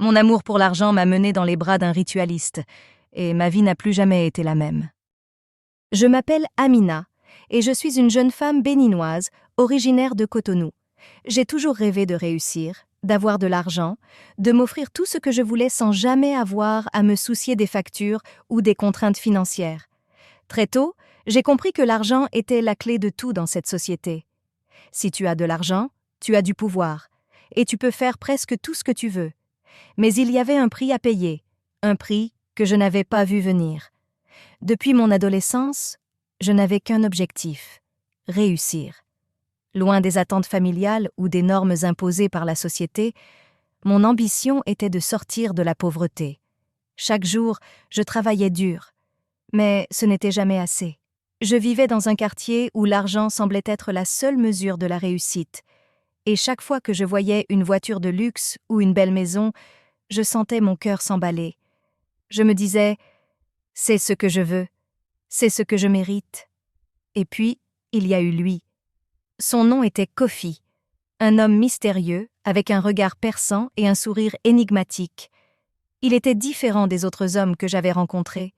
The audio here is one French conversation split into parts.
Mon amour pour l'argent m'a mené dans les bras d'un ritualiste, et ma vie n'a plus jamais été la même. Je m'appelle Amina, et je suis une jeune femme béninoise, originaire de Cotonou. J'ai toujours rêvé de réussir, d'avoir de l'argent, de m'offrir tout ce que je voulais sans jamais avoir à me soucier des factures ou des contraintes financières. Très tôt, j'ai compris que l'argent était la clé de tout dans cette société. Si tu as de l'argent, tu as du pouvoir, et tu peux faire presque tout ce que tu veux. Mais il y avait un prix à payer, un prix que je n'avais pas vu venir. Depuis mon adolescence, je n'avais qu'un objectif: réussir. Loin des attentes familiales ou des normes imposées par la société, mon ambition était de sortir de la pauvreté. Chaque jour, je travaillais dur, mais ce n'était jamais assez. Je vivais dans un quartier où l'argent semblait être la seule mesure de la réussite, et chaque fois que je voyais une voiture de luxe ou une belle maison, je sentais mon cœur s'emballer. Je me disais: c'est ce que je veux, c'est ce que je mérite. Et puis, il y a eu lui. Son nom était Kofi, un homme mystérieux, avec un regard perçant et un sourire énigmatique. Il était différent des autres hommes que j'avais rencontrés.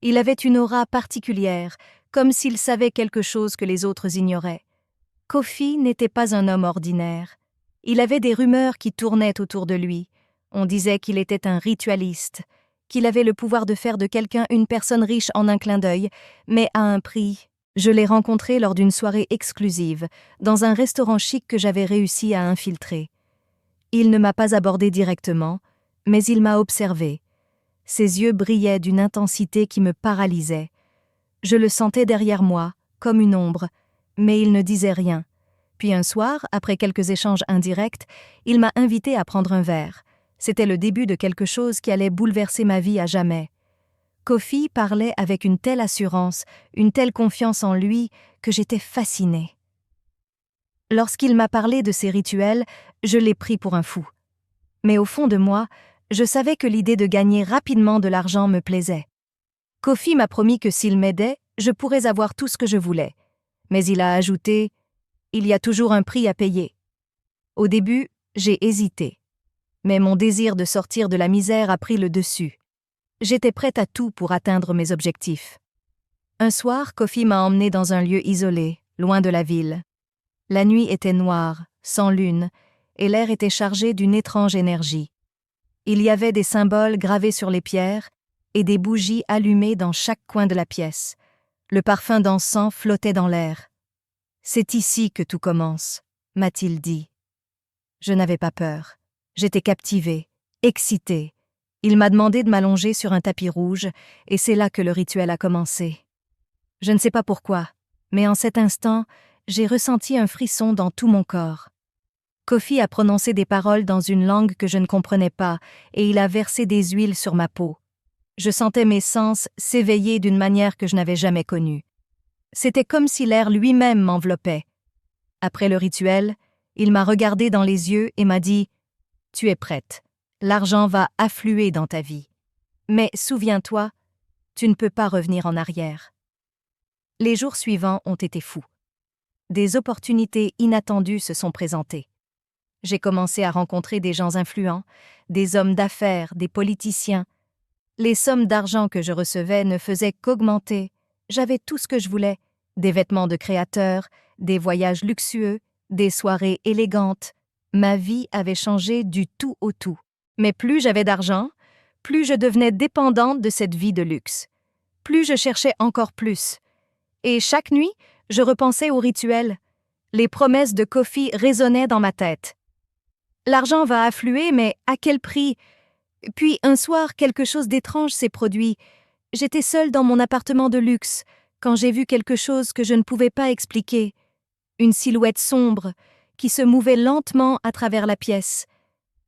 Il avait une aura particulière, comme s'il savait quelque chose que les autres ignoraient. Kofi n'était pas un homme ordinaire. Il avait des rumeurs qui tournaient autour de lui. On disait qu'il était un ritualiste, qu'il avait le pouvoir de faire de quelqu'un une personne riche en un clin d'œil, mais à un prix. Je l'ai rencontré lors d'une soirée exclusive, dans un restaurant chic que j'avais réussi à infiltrer. Il ne m'a pas abordé directement, mais il m'a observé. Ses yeux brillaient d'une intensité qui me paralysait. Je le sentais derrière moi, comme une ombre, mais il ne disait rien. Puis un soir, après quelques échanges indirects, il m'a invité à prendre un verre. C'était le début de quelque chose qui allait bouleverser ma vie à jamais. Kofi parlait avec une telle assurance, une telle confiance en lui, que j'étais fascinée. Lorsqu'il m'a parlé de ses rituels, je l'ai pris pour un fou. Mais au fond de moi, je savais que l'idée de gagner rapidement de l'argent me plaisait. Kofi m'a promis que s'il m'aidait, je pourrais avoir tout ce que je voulais. Mais il a ajouté: il y a toujours un prix à payer. Au début, j'ai hésité. Mais mon désir de sortir de la misère a pris le dessus. J'étais prête à tout pour atteindre mes objectifs. Un soir, Kofi m'a emmenée dans un lieu isolé, loin de la ville. La nuit était noire, sans lune, et l'air était chargé d'une étrange énergie. Il y avait des symboles gravés sur les pierres et des bougies allumées dans chaque coin de la pièce. Le parfum d'encens flottait dans l'air. « C'est ici que tout commence », m'a-t-il dit. Je n'avais pas peur. J'étais captivée, excitée. Il m'a demandé de m'allonger sur un tapis rouge, et c'est là que le rituel a commencé. Je ne sais pas pourquoi, mais en cet instant, j'ai ressenti un frisson dans tout mon corps. Kofi a prononcé des paroles dans une langue que je ne comprenais pas, et il a versé des huiles sur ma peau. Je sentais mes sens s'éveiller d'une manière que je n'avais jamais connue. C'était comme si l'air lui-même m'enveloppait. Après le rituel, il m'a regardé dans les yeux et m'a dit: « Tu es prête. L'argent va affluer dans ta vie. Mais souviens-toi, tu ne peux pas revenir en arrière. » Les jours suivants ont été fous. Des opportunités inattendues se sont présentées. J'ai commencé à rencontrer des gens influents, des hommes d'affaires, des politiciens. Les sommes d'argent que je recevais ne faisaient qu'augmenter. J'avais tout ce que je voulais, des vêtements de créateurs, des voyages luxueux, des soirées élégantes. Ma vie avait changé du tout au tout. Mais plus j'avais d'argent, plus je devenais dépendante de cette vie de luxe. Plus je cherchais encore plus. Et chaque nuit, je repensais au rituel. Les promesses de Kofi résonnaient dans ma tête. L'argent va affluer, mais à quel prix? Puis un soir, quelque chose d'étrange s'est produit. J'étais seule dans mon appartement de luxe, quand j'ai vu quelque chose que je ne pouvais pas expliquer. Une silhouette sombre, qui se mouvait lentement à travers la pièce.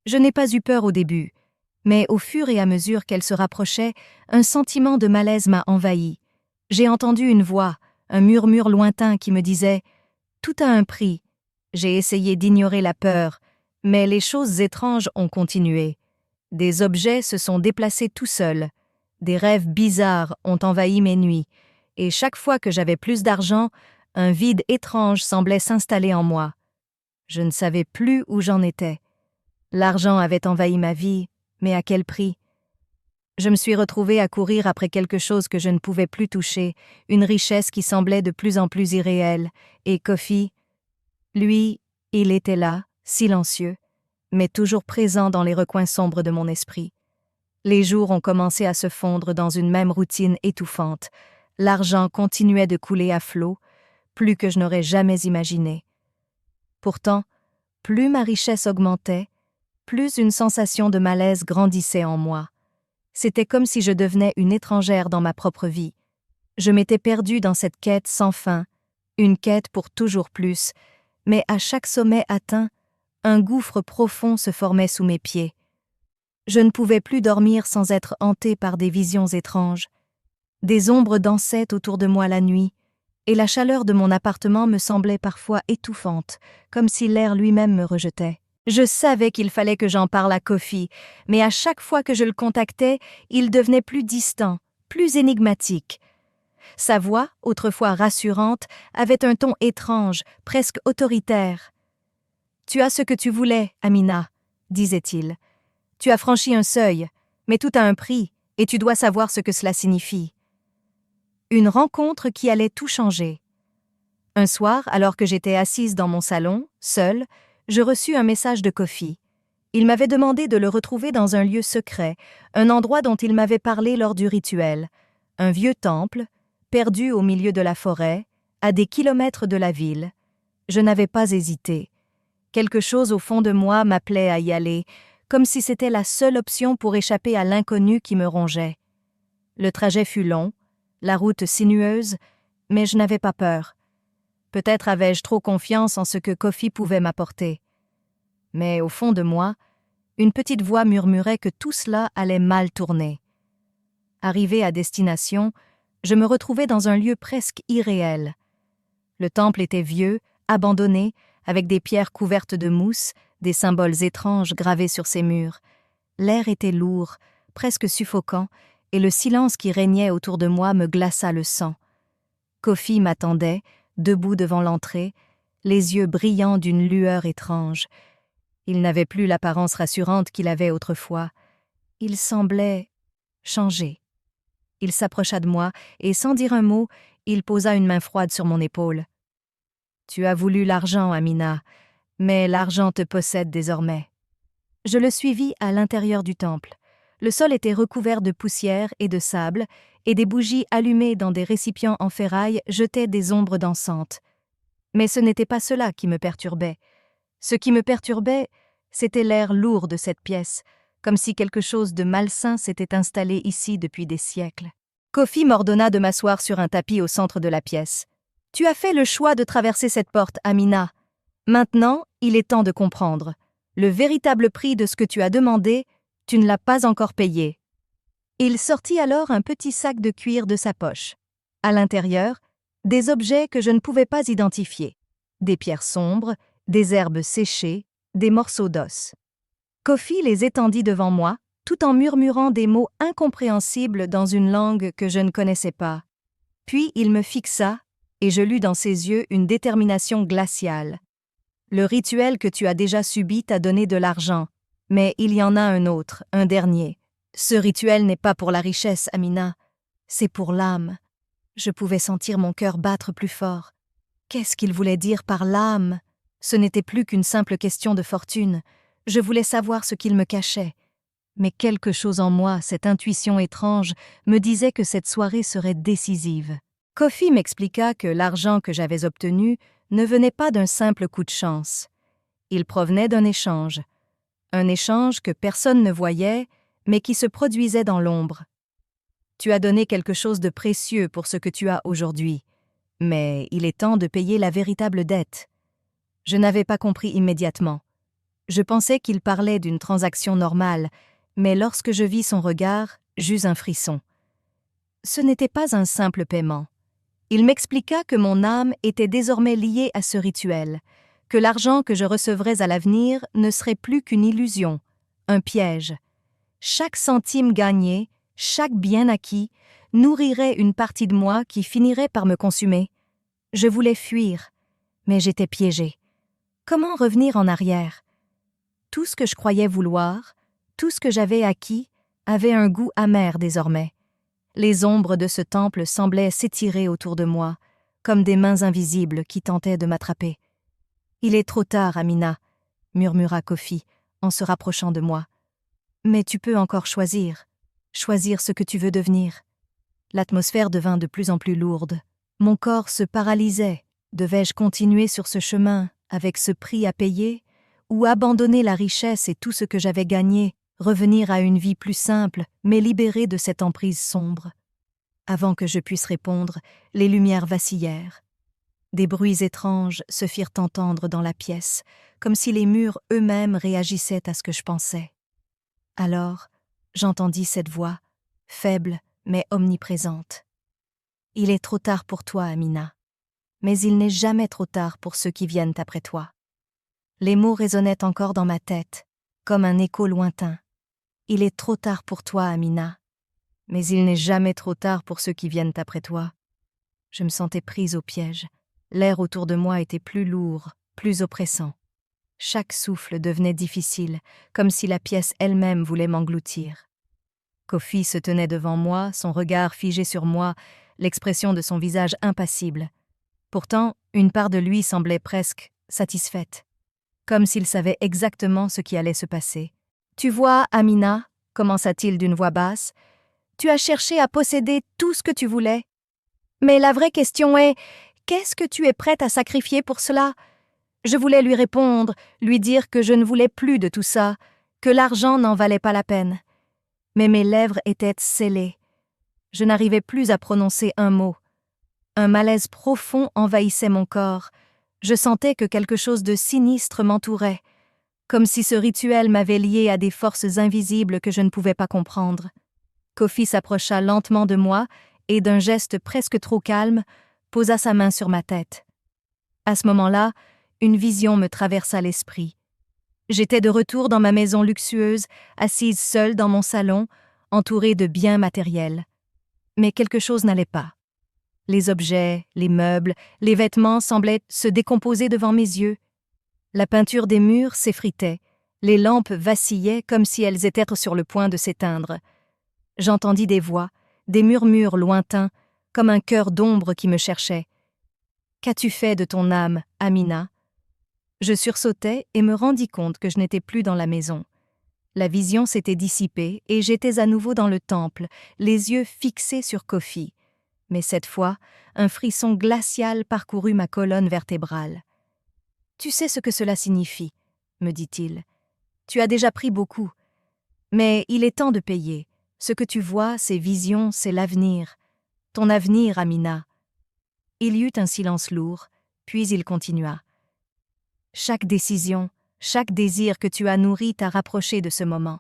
Je n'ai pas eu peur au début, mais au fur et à mesure qu'elle se rapprochait, un sentiment de malaise m'a envahi. J'ai entendu une voix, un murmure lointain qui me disait « Tout a un prix ». J'ai essayé d'ignorer la peur, mais les choses étranges ont continué. Des objets se sont déplacés tout seuls. Des rêves bizarres ont envahi mes nuits, et chaque fois que j'avais plus d'argent, un vide étrange semblait s'installer en moi. Je ne savais plus où j'en étais. L'argent avait envahi ma vie, Mais à quel prix? Je me suis retrouvée à courir après quelque chose que je ne pouvais plus toucher, une richesse qui semblait de plus en plus irréelle, et Kofi, lui, il était là, silencieux, mais toujours présent dans les recoins sombres de mon esprit. Les jours ont commencé à se fondre dans une même routine étouffante. L'argent continuait de couler à flot, plus que je n'aurais jamais imaginé. Pourtant, plus ma richesse augmentait, plus une sensation de malaise grandissait en moi. C'était comme si je devenais une étrangère dans ma propre vie. Je m'étais perdue dans cette quête sans fin, une quête pour toujours plus, mais à chaque sommet atteint, un gouffre profond se formait sous mes pieds. Je ne pouvais plus dormir sans être hantée par des visions étranges. Des ombres dansaient autour de moi la nuit, et la chaleur de mon appartement me semblait parfois étouffante, comme si l'air lui-même me rejetait. Je savais qu'il fallait que j'en parle à Kofi, mais à chaque fois que je le contactais, il devenait plus distant, plus énigmatique. Sa voix, autrefois rassurante, avait un ton étrange, presque autoritaire. « Tu as ce que tu voulais, Amina, » disait-il. « Tu as franchi un seuil, mais tout a un prix, et tu dois savoir ce que cela signifie. » Une rencontre qui allait tout changer. Un soir, alors que j'étais assise dans mon salon, seule, je reçus un message de Kofi. Il m'avait demandé de le retrouver dans un lieu secret, un endroit dont il m'avait parlé lors du rituel, un vieux temple, perdu au milieu de la forêt, à des kilomètres de la ville. Je n'avais pas hésité. Quelque chose au fond de moi m'appelait à y aller, comme si c'était la seule option pour échapper à l'inconnu qui me rongeait. Le trajet fut long, la route sinueuse, mais je n'avais pas peur. Peut-être avais-je trop confiance en ce que Kofi pouvait m'apporter. Mais au fond de moi, une petite voix murmurait que tout cela allait mal tourner. Arrivée à destination, je me retrouvais dans un lieu presque irréel. Le temple était vieux, abandonné, avec des pierres couvertes de mousse, des symboles étranges gravés sur ses murs. L'air était lourd, presque suffocant, et le silence qui régnait autour de moi me glaça le sang. Kofi m'attendait, debout devant l'entrée, les yeux brillants d'une lueur étrange. Il n'avait plus l'apparence rassurante qu'il avait autrefois. Il semblait changer. Il s'approcha de moi et, sans dire un mot, il posa une main froide sur mon épaule. « Tu as voulu l'argent, Amina, mais l'argent te possède désormais. » Je le suivis à l'intérieur du temple. Le sol était recouvert de poussière et de sable, et des bougies allumées dans des récipients en ferraille jetaient des ombres dansantes. Mais ce n'était pas cela qui me perturbait. Ce qui me perturbait, c'était l'air lourd de cette pièce, comme si quelque chose de malsain s'était installé ici depuis des siècles. Kofi m'ordonna de m'asseoir sur un tapis au centre de la pièce. « Tu as fait le choix de traverser cette porte, Amina. Maintenant, il est temps de comprendre. Le véritable prix de ce que tu as demandé, tu ne l'as pas encore payé. » Il sortit alors un petit sac de cuir de sa poche. À l'intérieur, des objets que je ne pouvais pas identifier. Des pierres sombres, des herbes séchées, des morceaux d'os. Kofi les étendit devant moi, tout en murmurant des mots incompréhensibles dans une langue que je ne connaissais pas. Puis il me fixa, et je lus dans ses yeux une détermination glaciale. « Le rituel que tu as déjà subi t'a donné de l'argent, mais il y en a un autre, un dernier. Ce rituel n'est pas pour la richesse, Amina, c'est pour l'âme. » Je pouvais sentir mon cœur battre plus fort. Qu'est-ce qu'il voulait dire par l'âme? Ce n'était plus qu'une simple question de fortune. Je voulais savoir ce qu'il me cachait. Mais quelque chose en moi, cette intuition étrange, me disait que cette soirée serait décisive. Kofi m'expliqua que l'argent que j'avais obtenu ne venait pas d'un simple coup de chance. Il provenait d'un échange. Un échange que personne ne voyait, mais qui se produisait dans l'ombre. Tu as donné quelque chose de précieux pour ce que tu as aujourd'hui, mais il est temps de payer la véritable dette. Je n'avais pas compris immédiatement. Je pensais qu'il parlait d'une transaction normale, mais lorsque je vis son regard, j'eus un frisson. Ce n'était pas un simple paiement. Il m'expliqua que mon âme était désormais liée à ce rituel, que l'argent que je recevrais à l'avenir ne serait plus qu'une illusion, un piège. Chaque centime gagné, chaque bien acquis, nourrirait une partie de moi qui finirait par me consumer. Je voulais fuir, mais j'étais piégée. Comment revenir en arrière? Tout ce que je croyais vouloir, Tout ce que j'avais acquis avait un goût amer désormais. Les ombres de ce temple semblaient s'étirer autour de moi, comme des mains invisibles qui tentaient de m'attraper. « Il est trop tard, Amina », murmura Kofi, en se rapprochant de moi. « Mais tu peux encore choisir ce que tu veux devenir. » L'atmosphère devint de plus en plus lourde. Mon corps se paralysait. Devais-je continuer sur ce chemin avec ce prix à payer, ou abandonner la richesse et tout ce que j'avais gagné, revenir à une vie plus simple, mais libérée de cette emprise sombre? Avant que je puisse répondre, les lumières vacillèrent. Des bruits étranges se firent entendre dans la pièce, comme si les murs eux-mêmes réagissaient à ce que je pensais. Alors, j'entendis cette voix, faible mais omniprésente. « Il est trop tard pour toi, Amina. Mais il n'est jamais trop tard pour ceux qui viennent après toi. » Les mots résonnaient encore dans ma tête, comme un écho lointain. « Il est trop tard pour toi, Amina. Mais il n'est jamais trop tard pour ceux qui viennent après toi. » Je me sentais prise au piège. L'air autour de moi était plus lourd, plus oppressant. Chaque souffle devenait difficile, comme si la pièce elle-même voulait m'engloutir. Kofi se tenait devant moi, son regard figé sur moi, l'expression de son visage impassible. Pourtant, une part de lui semblait presque satisfaite, comme s'il savait exactement ce qui allait se passer. « Tu vois, Amina, » commença-t-il d'une voix basse, « tu as cherché à posséder tout ce que tu voulais. Mais la vraie question est, qu'est-ce que tu es prête à sacrifier pour cela ? » Je voulais lui répondre, lui dire que je ne voulais plus de tout ça, que l'argent n'en valait pas la peine. Mais mes lèvres étaient scellées. Je n'arrivais plus à prononcer un mot. Un malaise profond envahissait mon corps. Je sentais que quelque chose de sinistre m'entourait, comme si ce rituel m'avait lié à des forces invisibles que je ne pouvais pas comprendre. Kofi s'approcha lentement de moi et, d'un geste presque trop calme, posa sa main sur ma tête. À ce moment-là, une vision me traversa l'esprit. J'étais de retour dans ma maison luxueuse, assise seule dans mon salon, entourée de biens matériels. Mais quelque chose n'allait pas. Les objets, les meubles, les vêtements semblaient se décomposer devant mes yeux. La peinture des murs s'effritait, les lampes vacillaient comme si elles étaient sur le point de s'éteindre. J'entendis des voix, des murmures lointains, comme un chœur d'ombre qui me cherchait. « Qu'as-tu fait de ton âme, Amina ?» Je sursautai et me rendis compte que je n'étais plus dans la maison. La vision s'était dissipée et j'étais à nouveau dans le temple, les yeux fixés sur Kofi. Mais cette fois, un frisson glacial parcourut ma colonne vertébrale. « Tu sais ce que cela signifie, » me dit-il. « Tu as déjà pris beaucoup. Mais il est temps de payer. Ce que tu vois, ces visions, c'est l'avenir. Ton avenir, Amina. » Il y eut un silence lourd, puis il continua. « Chaque décision, chaque désir que tu as nourri t'a rapproché de ce moment.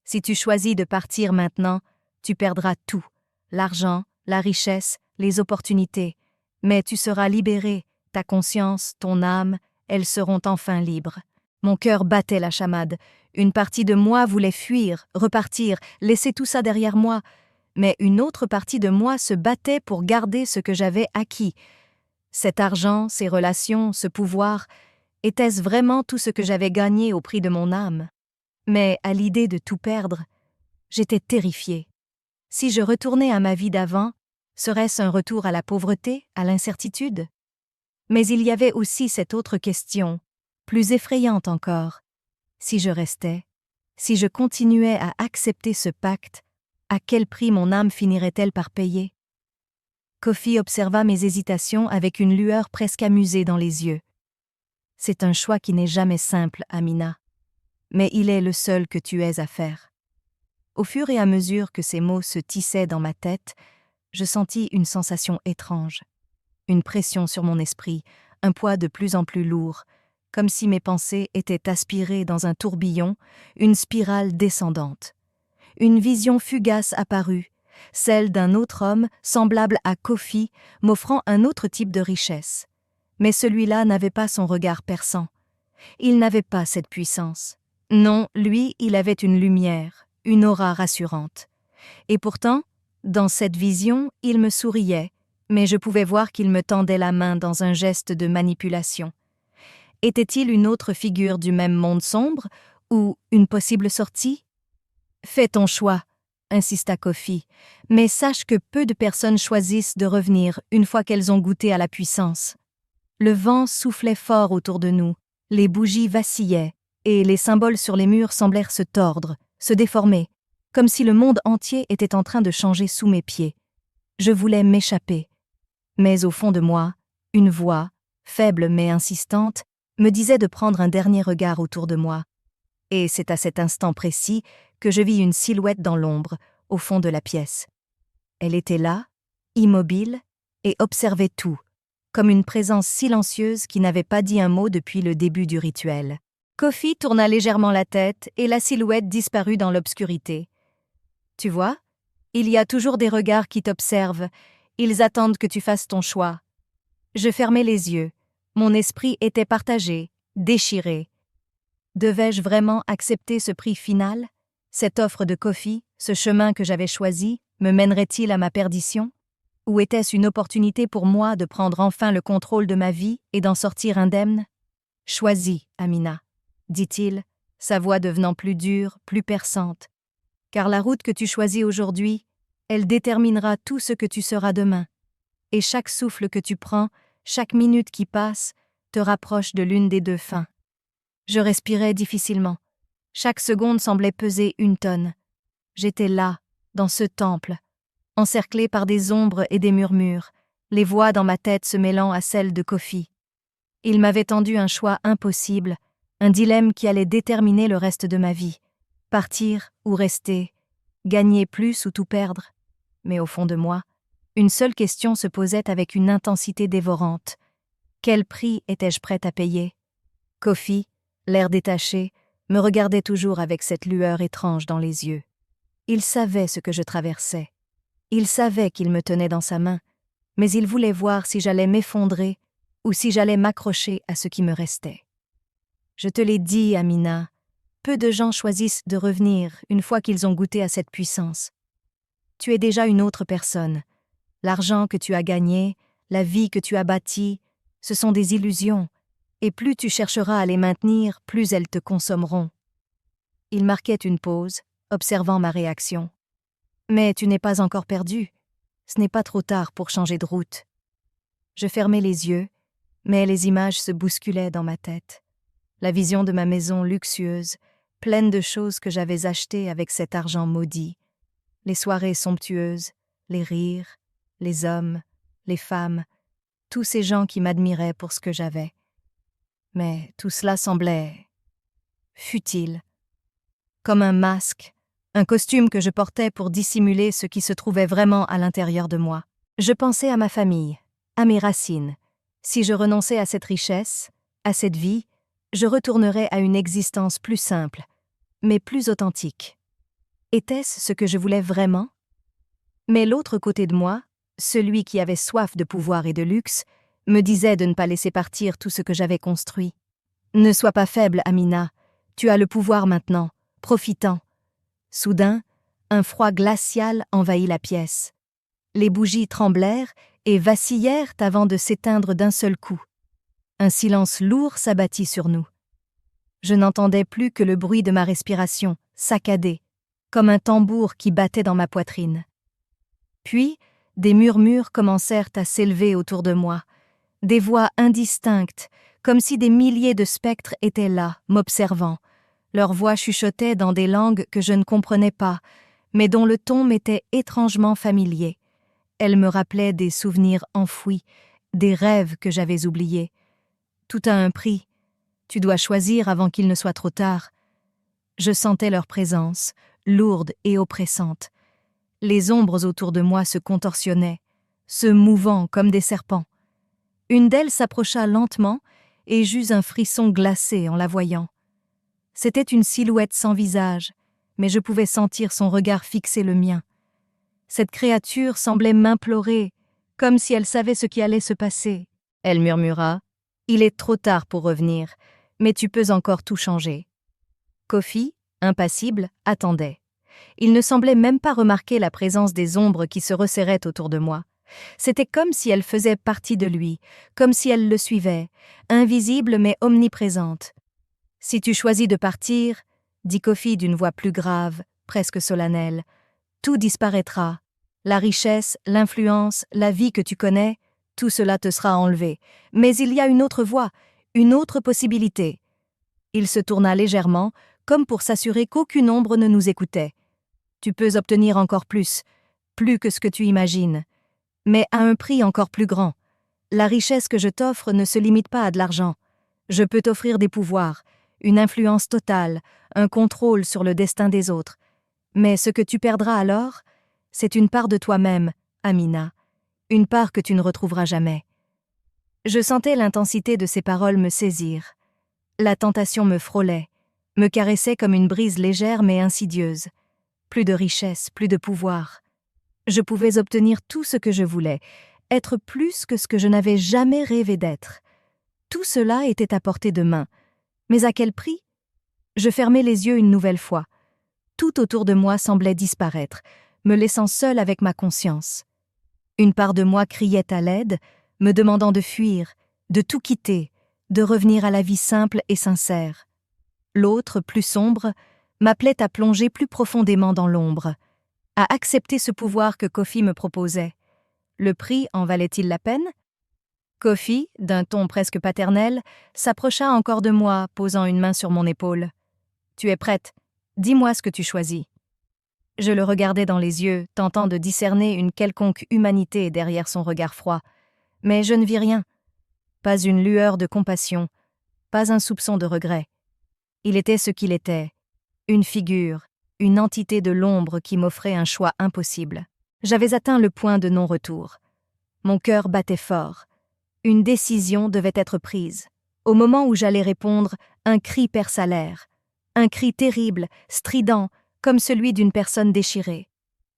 Si tu choisis de partir maintenant, tu perdras tout, l'argent, la richesse, les opportunités. Mais tu seras libéré, ta conscience, ton âme, elles seront enfin libres. » Mon cœur battait la chamade. Une partie de moi voulait fuir, repartir, laisser tout ça derrière moi. Mais une autre partie de moi se battait pour garder ce que j'avais acquis. Cet argent, ces relations, ce pouvoir, était-ce vraiment tout ce que j'avais gagné au prix de mon âme? Mais à l'idée de tout perdre, j'étais terrifiée. Si je retournais à ma vie d'avant, serait-ce un retour à la pauvreté, à l'incertitude? Mais il y avait aussi cette autre question, plus effrayante encore. Si je restais, si je continuais à accepter ce pacte, à quel prix mon âme finirait-elle par payer? Kofi observa mes hésitations avec une lueur presque amusée dans les yeux. « C'est un choix qui n'est jamais simple, Amina. Mais il est le seul que tu aies à faire. » Au fur et à mesure que ces mots se tissaient dans ma tête, je sentis une sensation étrange. Une pression sur mon esprit, un poids de plus en plus lourd, comme si mes pensées étaient aspirées dans un tourbillon, une spirale descendante. Une vision fugace apparut, celle d'un autre homme semblable à Kofi, m'offrant un autre type de richesse. Mais celui-là n'avait pas son regard perçant. Il n'avait pas cette puissance. Non, lui, il avait une lumière, une aura rassurante. Et pourtant, dans cette vision, il me souriait, mais je pouvais voir qu'il me tendait la main dans un geste de manipulation. Était-il une autre figure du même monde sombre, ou une possible sortie? Fais ton choix, insista Kofi, mais sache que peu de personnes choisissent de revenir une fois qu'elles ont goûté à la puissance. Le vent soufflait fort autour de nous, les bougies vacillaient, et les symboles sur les murs semblèrent se tordre, se déformer, comme si le monde entier était en train de changer sous mes pieds. Je voulais m'échapper. Mais au fond de moi, une voix, faible mais insistante, me disait de prendre un dernier regard autour de moi. Et c'est à cet instant précis que je vis une silhouette dans l'ombre, au fond de la pièce. Elle était là, immobile, et observait tout, comme une présence silencieuse qui n'avait pas dit un mot depuis le début du rituel. Kofi tourna légèrement la tête et la silhouette disparut dans l'obscurité. « Tu vois, il y a toujours des regards qui t'observent, ils attendent que tu fasses ton choix. » Je fermai les yeux, mon esprit était partagé, déchiré. Devais-je vraiment accepter ce prix final? Cette offre de Kofi, ce chemin que j'avais choisi, me mènerait-il à ma perdition? Ou était-ce une opportunité pour moi de prendre enfin le contrôle de ma vie et d'en sortir indemne? « Choisis, Amina, » dit-il, sa voix devenant plus dure, plus perçante. Car la route que tu choisis aujourd'hui, elle déterminera tout ce que tu seras demain. Et chaque souffle que tu prends, chaque minute qui passe, te rapproche de l'une des deux fins. Je respirais difficilement. Chaque seconde semblait peser une tonne. J'étais là, dans ce temple, encerclé par des ombres et des murmures, les voix dans ma tête se mêlant à celles de Kofi. Il m'avait tendu un choix impossible, un dilemme qui allait déterminer le reste de ma vie. Partir ou rester, gagner plus ou tout perdre. Mais au fond de moi, une seule question se posait avec une intensité dévorante. Quel prix étais-je prête à payer? Kofi, l'air détaché, me regardait toujours avec cette lueur étrange dans les yeux. Il savait ce que je traversais. Il savait qu'il me tenait dans sa main, mais il voulait voir si j'allais m'effondrer ou si j'allais m'accrocher à ce qui me restait. Je te l'ai dit, Amina, peu de gens choisissent de revenir une fois qu'ils ont goûté à cette puissance. Tu es déjà une autre personne. L'argent que tu as gagné, la vie que tu as bâtie, ce sont des illusions, et plus tu chercheras à les maintenir, plus elles te consommeront. Il marquait une pause, observant ma réaction. Mais tu n'es pas encore perdu. Ce n'est pas trop tard pour changer de route. Je fermai les yeux, mais les images se bousculaient dans ma tête. La vision de ma maison luxueuse, pleine de choses que j'avais achetées avec cet argent maudit. Les soirées somptueuses, les rires, les hommes, les femmes, tous ces gens qui m'admiraient pour ce que j'avais. Mais tout cela semblait futile, comme un masque, un costume que je portais pour dissimuler ce qui se trouvait vraiment à l'intérieur de moi. Je pensais à ma famille, à mes racines. Si je renonçais à cette richesse, à cette vie, je retournerais à une existence plus simple, mais plus authentique. Était-ce ce que je voulais vraiment? Mais l'autre côté de moi, celui qui avait soif de pouvoir et de luxe, me disait de ne pas laisser partir tout ce que j'avais construit. Ne sois pas faible, Amina, tu as le pouvoir maintenant, profitant. Soudain, un froid glacial envahit la pièce. Les bougies tremblèrent et vacillèrent avant de s'éteindre d'un seul coup. Un silence lourd s'abattit sur nous. Je n'entendais plus que le bruit de ma respiration, saccadée, comme un tambour qui battait dans ma poitrine. Puis, des murmures commencèrent à s'élever autour de moi, des voix indistinctes, comme si des milliers de spectres étaient là, m'observant. Leurs voix chuchotaient dans des langues que je ne comprenais pas, mais dont le ton m'était étrangement familier. Elles me rappelaient des souvenirs enfouis, des rêves que j'avais oubliés. Tout a un prix. Tu dois choisir avant qu'il ne soit trop tard. Je sentais leur présence, lourde et oppressante. Les ombres autour de moi se contorsionnaient, se mouvant comme des serpents. Une d'elles s'approcha lentement et j'eus un frisson glacé en la voyant. C'était une silhouette sans visage, mais je pouvais sentir son regard fixer le mien. Cette créature semblait m'implorer, comme si elle savait ce qui allait se passer. Elle murmura « Il est trop tard pour revenir, mais tu peux encore tout changer. » Kofi, impassible, attendait. Il ne semblait même pas remarquer la présence des ombres qui se resserraient autour de moi. C'était comme si elles faisaient partie de lui, comme si elles le suivaient, invisibles mais omniprésentes. « Si tu choisis de partir, » dit Kofi d'une voix plus grave, presque solennelle. Tout disparaîtra. La richesse, l'influence, la vie que tu connais, tout cela te sera enlevé. Mais il y a une autre voie, une autre possibilité. Il se tourna légèrement, comme pour s'assurer qu'aucune ombre ne nous écoutait. Tu peux obtenir encore plus que ce que tu imagines, mais à un prix encore plus grand. La richesse que je t'offre ne se limite pas à de l'argent. Je peux t'offrir des pouvoirs, une influence totale, un contrôle sur le destin des autres. Mais ce que tu perdras alors, c'est une part de toi-même, Amina, une part que tu ne retrouveras jamais. Je sentais l'intensité de ces paroles me saisir. La tentation me frôlait, me caressait comme une brise légère mais insidieuse. Plus de richesse, plus de pouvoir. Je pouvais obtenir tout ce que je voulais, être plus que ce que je n'avais jamais rêvé d'être. Tout cela était à portée de main. Mais à quel prix? Je fermai les yeux une nouvelle fois. Tout autour de moi semblait disparaître, me laissant seule avec ma conscience. Une part de moi criait à l'aide, me demandant de fuir, de tout quitter, de revenir à la vie simple et sincère. L'autre, plus sombre, m'appelait à plonger plus profondément dans l'ombre, à accepter ce pouvoir que Kofi me proposait. Le prix en valait-il la peine? Kofi, d'un ton presque paternel, s'approcha encore de moi, posant une main sur mon épaule. « Tu es prête? Dis-moi ce que tu choisis. » Je le regardais dans les yeux, tentant de discerner une quelconque humanité derrière son regard froid. Mais je ne vis rien. Pas une lueur de compassion, pas un soupçon de regret. Il était ce qu'il était, une figure, une entité de l'ombre qui m'offrait un choix impossible. J'avais atteint le point de non-retour. Mon cœur battait fort. Une décision devait être prise. Au moment où j'allais répondre, un cri perça l'air. Un cri terrible, strident, comme celui d'une personne déchirée.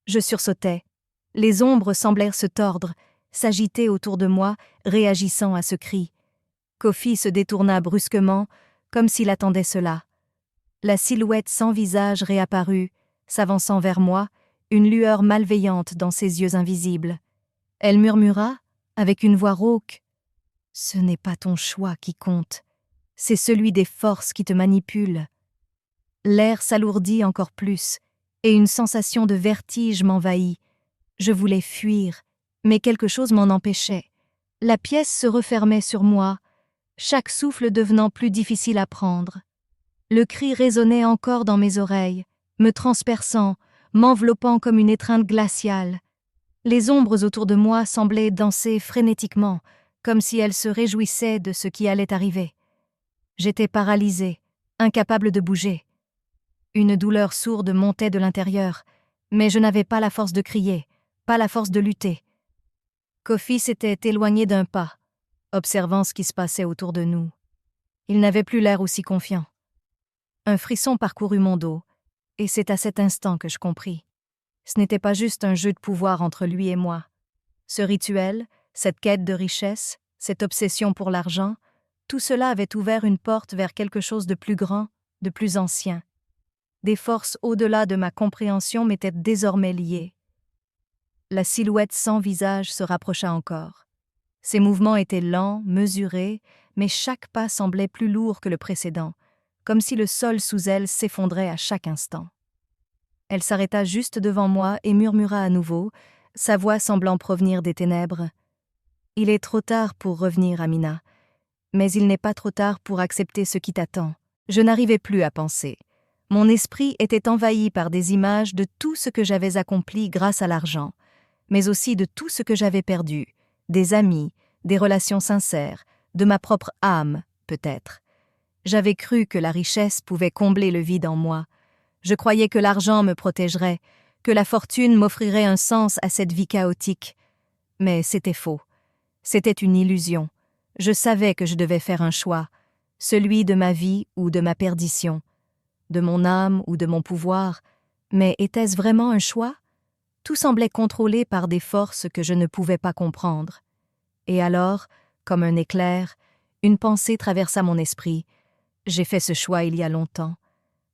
Je sursautais. Les ombres semblèrent se tordre, s'agiter autour de moi, réagissant à ce cri. Kofi se détourna brusquement, comme s'il attendait cela. La silhouette sans visage réapparut, s'avançant vers moi, une lueur malveillante dans ses yeux invisibles. Elle murmura, avec une voix rauque, « Ce n'est pas ton choix qui compte, c'est celui des forces qui te manipulent. » L'air s'alourdit encore plus, et une sensation de vertige m'envahit. Je voulais fuir, mais quelque chose m'en empêchait. La pièce se refermait sur moi, chaque souffle devenant plus difficile à prendre. Le cri résonnait encore dans mes oreilles, me transperçant, m'enveloppant comme une étreinte glaciale. Les ombres autour de moi semblaient danser frénétiquement, comme si elles se réjouissaient de ce qui allait arriver. J'étais paralysée, incapable de bouger. Une douleur sourde montait de l'intérieur, mais je n'avais pas la force de crier, pas la force de lutter. Kofi s'était éloigné d'un pas, observant ce qui se passait autour de nous. Il n'avait plus l'air aussi confiant. Un frisson parcourut mon dos, et c'est à cet instant que je compris. Ce n'était pas juste un jeu de pouvoir entre lui et moi. Ce rituel, cette quête de richesse, cette obsession pour l'argent, tout cela avait ouvert une porte vers quelque chose de plus grand, de plus ancien. Des forces au-delà de ma compréhension m'étaient désormais liées. La silhouette sans visage se rapprocha encore. Ses mouvements étaient lents, mesurés, mais chaque pas semblait plus lourd que le précédent, comme si le sol sous elle s'effondrait à chaque instant. Elle s'arrêta juste devant moi et murmura à nouveau, sa voix semblant provenir des ténèbres. « Il est trop tard pour revenir, Amina, mais il n'est pas trop tard pour accepter ce qui t'attend. » Je n'arrivais plus à penser. Mon esprit était envahi par des images de tout ce que j'avais accompli grâce à l'argent, mais aussi de tout ce que j'avais perdu, des amis, des relations sincères, de ma propre âme, peut-être. J'avais cru que la richesse pouvait combler le vide en moi. Je croyais que l'argent me protégerait, que la fortune m'offrirait un sens à cette vie chaotique. Mais c'était faux. C'était une illusion. Je savais que je devais faire un choix, celui de ma vie ou de ma perdition, de mon âme ou de mon pouvoir. Mais était-ce vraiment un choix? Tout semblait contrôlé par des forces que je ne pouvais pas comprendre. Et alors, comme un éclair, une pensée traversa mon esprit. J'ai fait ce choix il y a longtemps.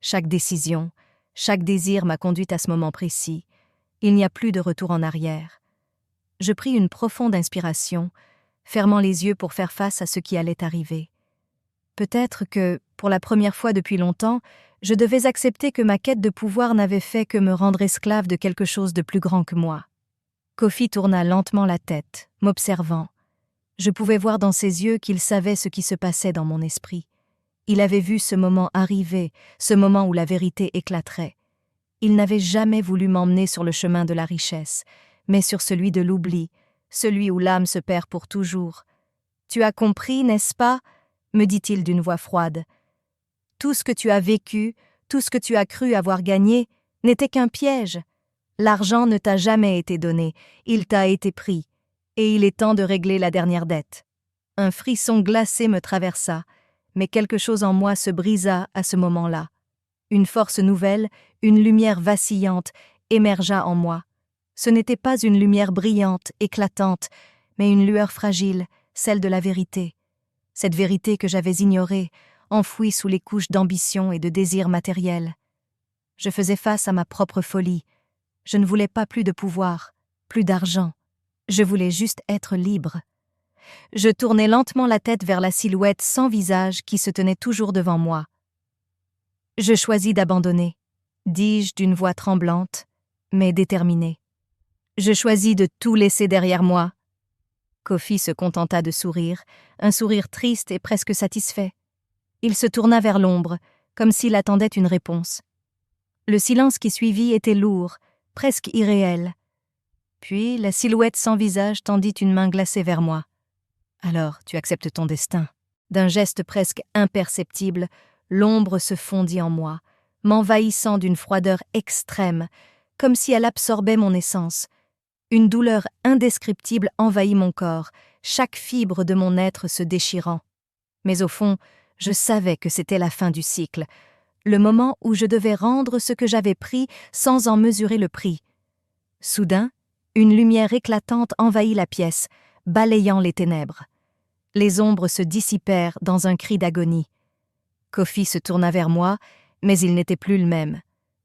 Chaque décision, chaque désir m'a conduite à ce moment précis. Il n'y a plus de retour en arrière. Je pris une profonde inspiration, fermant les yeux pour faire face à ce qui allait arriver. Peut-être que, pour la première fois depuis longtemps, Je devais accepter que ma quête de pouvoir n'avait fait que me rendre esclave de quelque chose de plus grand que moi. Kofi tourna lentement la tête, m'observant. Je pouvais voir dans ses yeux qu'il savait ce qui se passait dans mon esprit. Il avait vu ce moment arriver, ce moment où la vérité éclaterait. Il n'avait jamais voulu m'emmener sur le chemin de la richesse, mais sur celui de l'oubli, celui où l'âme se perd pour toujours. « Tu as compris, n'est-ce pas ?» me dit-il d'une voix froide. « Tout ce que tu as vécu, tout ce que tu as cru avoir gagné, n'était qu'un piège. L'argent ne t'a jamais été donné, il t'a été pris, et il est temps de régler la dernière dette. » Un frisson glacé me traversa, mais quelque chose en moi se brisa à ce moment-là. Une force nouvelle, une lumière vacillante, émergea en moi. Ce n'était pas une lumière brillante, éclatante, mais une lueur fragile, celle de la vérité. Cette vérité que j'avais ignorée, enfouie sous les couches d'ambition et de désir matériel. Je faisais face à ma propre folie. Je ne voulais pas plus de pouvoir, plus d'argent. Je voulais juste être libre. Je tournai lentement la tête vers la silhouette sans visage qui se tenait toujours devant moi. Je choisis d'abandonner, dis-je d'une voix tremblante, mais déterminée. Je choisis de tout laisser derrière moi. Kofi se contenta de sourire, un sourire triste et presque satisfait. Il se tourna vers l'ombre, comme s'il attendait une réponse. Le silence qui suivit était lourd, presque irréel. Puis la silhouette sans visage tendit une main glacée vers moi. « Alors, tu acceptes ton destin. » D'un geste presque imperceptible, l'ombre se fondit en moi, m'envahissant d'une froideur extrême, comme si elle absorbait mon essence. Une douleur indescriptible envahit mon corps, chaque fibre de mon être se déchirant. Mais au fond, je savais que c'était la fin du cycle, le moment où je devais rendre ce que j'avais pris sans en mesurer le prix. Soudain, une lumière éclatante envahit la pièce, balayant les ténèbres. Les ombres se dissipèrent dans un cri d'agonie. Kofi se tourna vers moi, mais il n'était plus le même.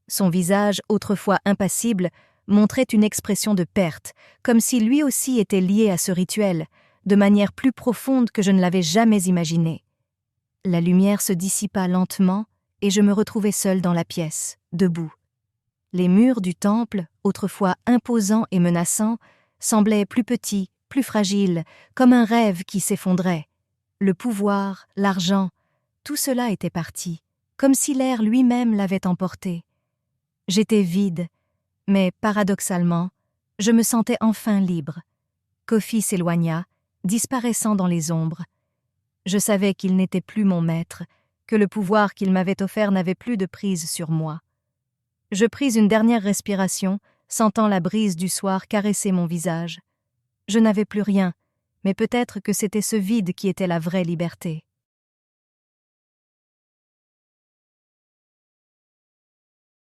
Son visage, autrefois impassible, montrait une expression de perte, comme si lui aussi était lié à ce rituel, de manière plus profonde que je ne l'avais jamais imaginé. La lumière se dissipa lentement et je me retrouvai seule dans la pièce, debout. Les murs du temple, autrefois imposants et menaçants, semblaient plus petits, plus fragiles, comme un rêve qui s'effondrait. Le pouvoir, l'argent, tout cela était parti, comme si l'air lui-même l'avait emporté. J'étais vide, mais paradoxalement, je me sentais enfin libre. Kofi s'éloigna, disparaissant dans les ombres. Je savais qu'il n'était plus mon maître, que le pouvoir qu'il m'avait offert n'avait plus de prise sur moi. Je pris une dernière respiration, sentant la brise du soir caresser mon visage. Je n'avais plus rien, mais peut-être que c'était ce vide qui était la vraie liberté.